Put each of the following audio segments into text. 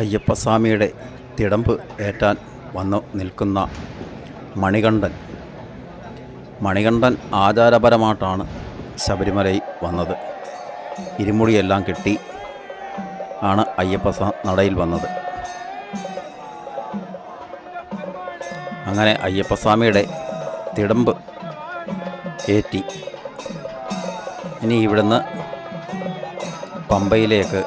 അയ്യപ്പസ്വാമിയുടെ തിടമ്പ് ഏറ്റാൻ വന്നു നിൽക്കുന്ന മണികണ്ഠൻ ആചാരപരമായിട്ടാണ് ശബരിമലയിൽ വന്നത്. ഇരുമുടിയെല്ലാം കെട്ടി ആണ് നടയിൽ വന്നത്. അങ്ങനെ അയ്യപ്പസ്വാമിയുടെ തിടമ്പ് ഏറ്റി ഇനി ഇവിടുന്ന് പമ്പയിലേക്ക്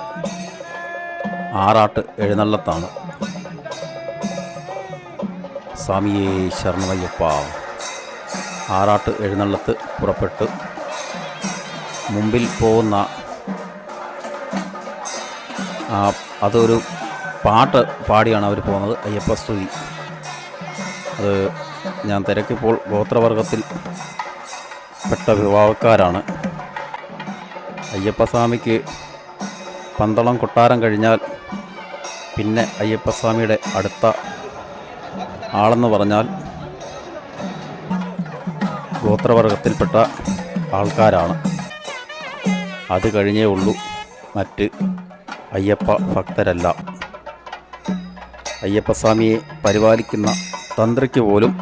ആറാട്ട് എഴുന്നള്ളത്താണ്. സ്വാമിയേ ശരണമയ്യപ്പ. ആറാട്ട് എഴുന്നള്ളത്ത് പുറപ്പെട്ട് മുമ്പിൽ പോകുന്ന അതൊരു പാട്ട് പാടിയാണ് അവർ പോകുന്നത്, അയ്യപ്പസ്തുതി. അത് ഞാൻ തിരക്കിപ്പോൾ ഗോത്രവർഗത്തിൽ പെട്ട വിഭാഗക്കാരാണ്. അയ്യപ്പസ്വാമിക്ക് പന്തളം കൊട്ടാരം കഴിഞ്ഞാൽ പിന്നെ അയ്യപ്പസ്വാമിയുടെ അടുത്ത ആളെന്ന് പറഞ്ഞാൽ ഗോത്രവർഗത്തിൽപ്പെട്ട ആൾക്കാരാണ്. അത് കഴിഞ്ഞേ ഉള്ളൂ മറ്റ് അയ്യപ്പ ഭക്തരല്ല. അയ്യപ്പസ്വാമിയെ പരിപാലിക്കുന്ന തന്ത്രിക്ക് പോലും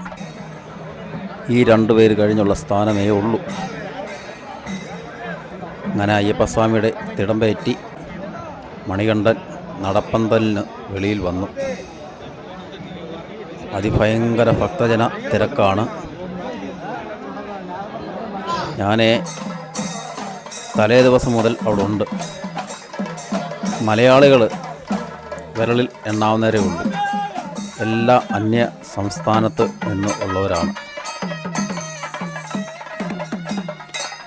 ഈ രണ്ടുപേര് കഴിഞ്ഞുള്ള സ്ഥാനമേ ഉള്ളൂ. അങ്ങനെ അയ്യപ്പസ്വാമിയുടെ തിടമ്പേറ്റി മണികണ്ഠൻ നടപ്പന്തലിന് വെളിയിൽ വന്നു. അതിഭയങ്കര ഭക്തജന തിരക്കാണ്. ഞാൻ തലേ ദിവസം മുതൽ അവിടെ ഉണ്ട്. മലയാളികൾ വിരളിൽ എണ്ണാവുന്നവരേ ഉള്ളൂ. എല്ലാ അന്യ സംസ്ഥാനത്ത് നിന്ന് ഉള്ളവരാണ്.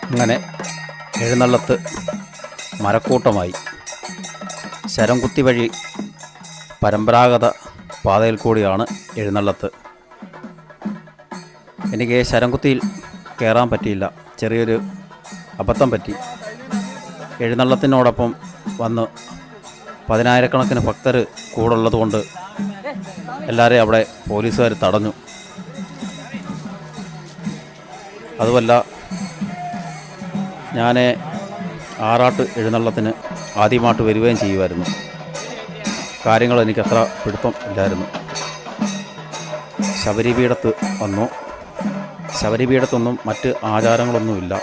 അങ്ങനെ എഴുന്നള്ളത്ത് മരക്കൂട്ടമായി ശരംകുത്തി വഴി പരമ്പരാഗത പാതയിൽ കൂടിയാണ് എഴുന്നള്ളത്ത്. എനിക്ക് ശരംകുത്തിയിൽ കയറാൻ പറ്റിയില്ല, ചെറിയൊരു അബദ്ധം പറ്റി. എഴുന്നള്ളത്തിനോടൊപ്പം വന്ന് പതിനായിരക്കണക്കിന് ഭക്തർ കൂടുള്ളത് കൊണ്ട് എല്ലാവരെയും അവിടെ പോലീസുകാർ തടഞ്ഞു. അതുമല്ല, ഞാൻ ആറാട്ട് എഴുന്നള്ളത്തിന് ആദ്യമായിട്ട് വരികയും ചെയ്യുമായിരുന്നു. കാര്യങ്ങൾ എനിക്കത്ര പിടുത്തം ഇല്ലായിരുന്നു. ശബരിപീഠത്ത് വന്നു. ശബരിപീഠത്തൊന്നും മറ്റ് ആചാരങ്ങളൊന്നുമില്ല.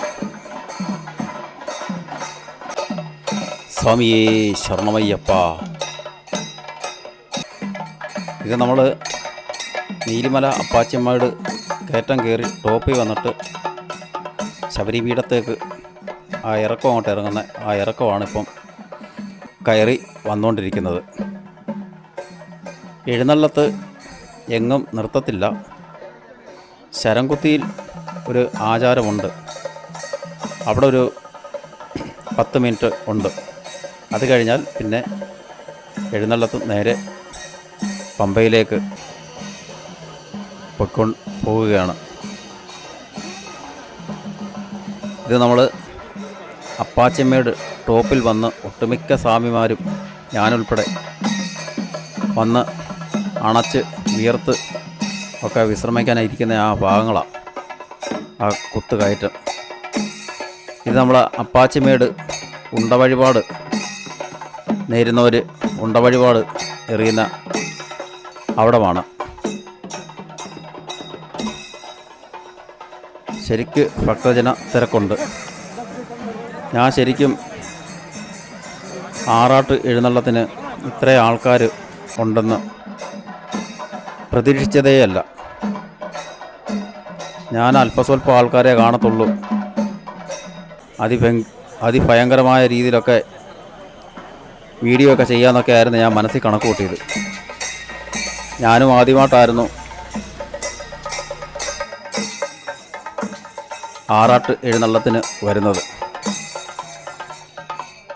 സ്വാമിയേ ശരണമയ്യപ്പ. ഇത് നമ്മൾ നീലിമല അപ്പാച്ചിയമ്മയുടെ കയറ്റം കയറി ടോപ്പിൽ വന്നിട്ട് ശബരിപീഠത്തേക്ക് ആ ഇറക്കം അങ്ങോട്ട് ഇറങ്ങുന്ന ആ ഇറക്കമാണ് ഇപ്പം കയറി വന്നുകൊണ്ടിരിക്കുന്നത്. എഴുന്നള്ളത്ത് എങ്ങും നിർത്തത്തില്ല. ശരംകുത്തിയിൽ ഒരു ആചാരമുണ്ട്. അവിടെ ഒരു 10 മിനിറ്റ് ഉണ്ട്. അത് കഴിഞ്ഞാൽ പിന്നെ എഴുന്നള്ളത്ത് നേരെ പമ്പയിലേക്ക് പോവുകയാണ്. ഇത് നമ്മൾ അപ്പാച്ചിയമ്മയുടെ ടോപ്പിൽ വന്ന് ഒട്ടുമിക്ക സ്വാമിമാരും ഞാനുൾപ്പെടെ വന്ന് അണച്ച് വിയർത്ത് ഒക്കെ വിശ്രമിക്കാനായിരിക്കുന്ന ആ ഭാഗങ്ങളാണ് ആ കുത്തുകയറ്റം. ഇത് നമ്മൾ അപ്പാച്ചിയമ്മയുടെ ഉണ്ടവഴിപാട് നേരുന്നവർ ഉണ്ടവഴിപാട് എറിയുന്ന അവിടമാണ്. ശരിക്ക് ഭക്തജന തിരക്കുണ്ട്. ഞാൻ ശരിക്കും ആറാട്ട് എഴുന്നള്ളത്തിന് ഇത്രയും ആൾക്കാർ ഉണ്ടെന്ന് പ്രതീക്ഷിച്ചതേയല്ല. ഞാൻ അല്പസ്വല്പം ആൾക്കാരെ കാണത്തുള്ളൂ. അതിഭയങ്കരമായ രീതിയിലൊക്കെ വീഡിയോ ഒക്കെ ചെയ്യാമെന്നൊക്കെ ആയിരുന്നു ഞാൻ മനസ്സിൽ കണക്ക് കൂട്ടിയത്. ഞാനും ആദ്യമായിട്ടായിരുന്നു ആറാട്ട് എഴുന്നള്ളത്തിന് വരുന്നത്.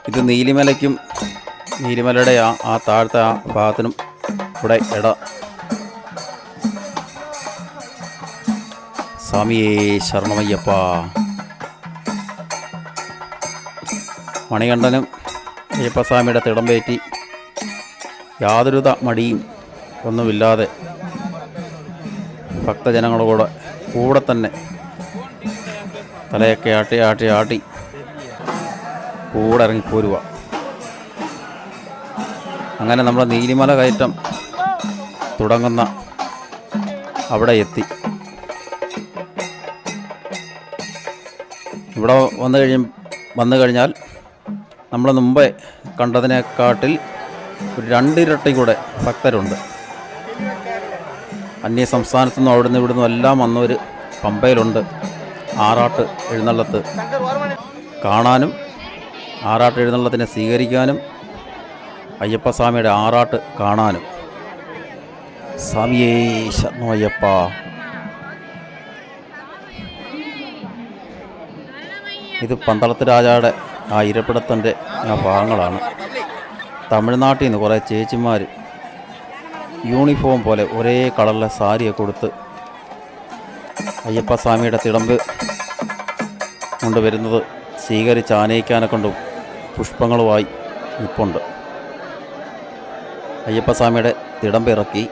ഇത് നീലിമലയുടെ ആ താഴത്തെ ആ ഭാഗത്തിനും ഇവിടെ സ്വാമിയേ ശരണമയ്യപ്പ. മണികണ്ഠനും അയ്യപ്പസ്വാമിയുടെ തിടമ്പേറ്റി യാതൊരുവിധ മടിയും ഒന്നുമില്ലാതെ ഭക്തജനങ്ങളുടെ കൂടെ തന്നെ തലയൊക്കെ ആട്ടി കൂടെ ഇറങ്ങിപ്പോരുക. അങ്ങനെ നമ്മൾ നീലിമല കയറ്റം തുടങ്ങുന്ന അവിടെ എത്തി. ഇവിടെ വന്നു കഴിഞ്ഞാൽ നമ്മൾ മുമ്പേ കണ്ടതിനെക്കാട്ടിൽ ഒരു 2 ഇരട്ടി കൂടെ ഭക്തരുണ്ട്. അന്യ സംസ്ഥാനത്തു നിന്നും അവിടുന്ന് ഇവിടുന്ന് എല്ലാം വന്നവർ പമ്പയിലുണ്ട്. ആറാട്ട് എഴുന്നള്ളത്ത് കാണാനും ആറാട്ട് എഴുന്നള്ളത്തിനെ സ്വീകരിക്കാനും അയ്യപ്പസ്വാമിയുടെ ആറാട്ട് കാണാനും. സ്വാമിയേ ശരണോ അയ്യപ്പ. ഇത് പന്തളത്ത് രാജായുടെ ആ ഇരപ്പിടത്തിൻ്റെ ആ ഭാഗങ്ങളാണ്. തമിഴ്നാട്ടിൽ നിന്ന് കുറേ ചേച്ചിമാർ യൂണിഫോം പോലെ ഒരേ കളറിലെ സാരിയൊക്കെ കൊടുത്ത് അയ്യപ്പസ്വാമിയുടെ തിടമ്പ് കൊണ്ടുവരുന്നത് സ്വീകരിച്ച് ആനയിക്കാനെ കൊണ്ട് പുഷ്പങ്ങളുമായി നിൽപ്പുണ്ട്. അയ്യപ്പസ്വാമിയുടെ തിടമ്പ് ഇറക്കി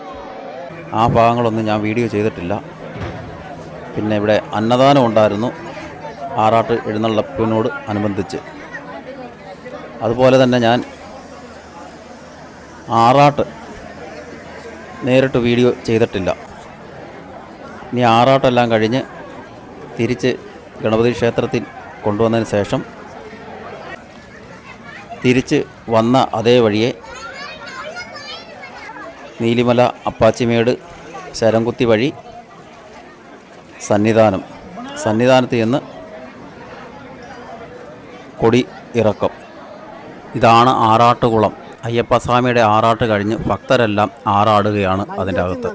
ആ ഭാഗങ്ങളൊന്നും ഞാൻ വീഡിയോ ചെയ്തിട്ടില്ല. പിന്നെ ഇവിടെ അന്നദാനം ഉണ്ടായിരുന്നു ആറാട്ട് എഴുന്നള്ളപ്പിനോട് അനുബന്ധിച്ച്. അതുപോലെ തന്നെ ഞാൻ ആറാട്ട് നേരിട്ട് വീഡിയോ ചെയ്തിട്ടില്ല. ഇനി ആറാട്ടെല്ലാം കഴിഞ്ഞ് തിരിച്ച് ഗണപതി ക്ഷേത്രത്തിൽ കൊണ്ടുവന്നതിന് ശേഷം തിരിച്ച് വന്ന അതേ വഴിയെ നീലിമല അപ്പാച്ചിമേട് ശരംകുത്തി വഴി സന്നിധാനത്ത് ചെന്ന് കൊടി ഇറക്കം. ഇതാണ് ആറാട്ടുകുളം. അയ്യപ്പസ്വാമിയുടെ ആറാട്ട് കഴിഞ്ഞ് ഭക്തരെല്ലാം ആറാടുകയാണ് അതിൻ്റെ അകത്ത്.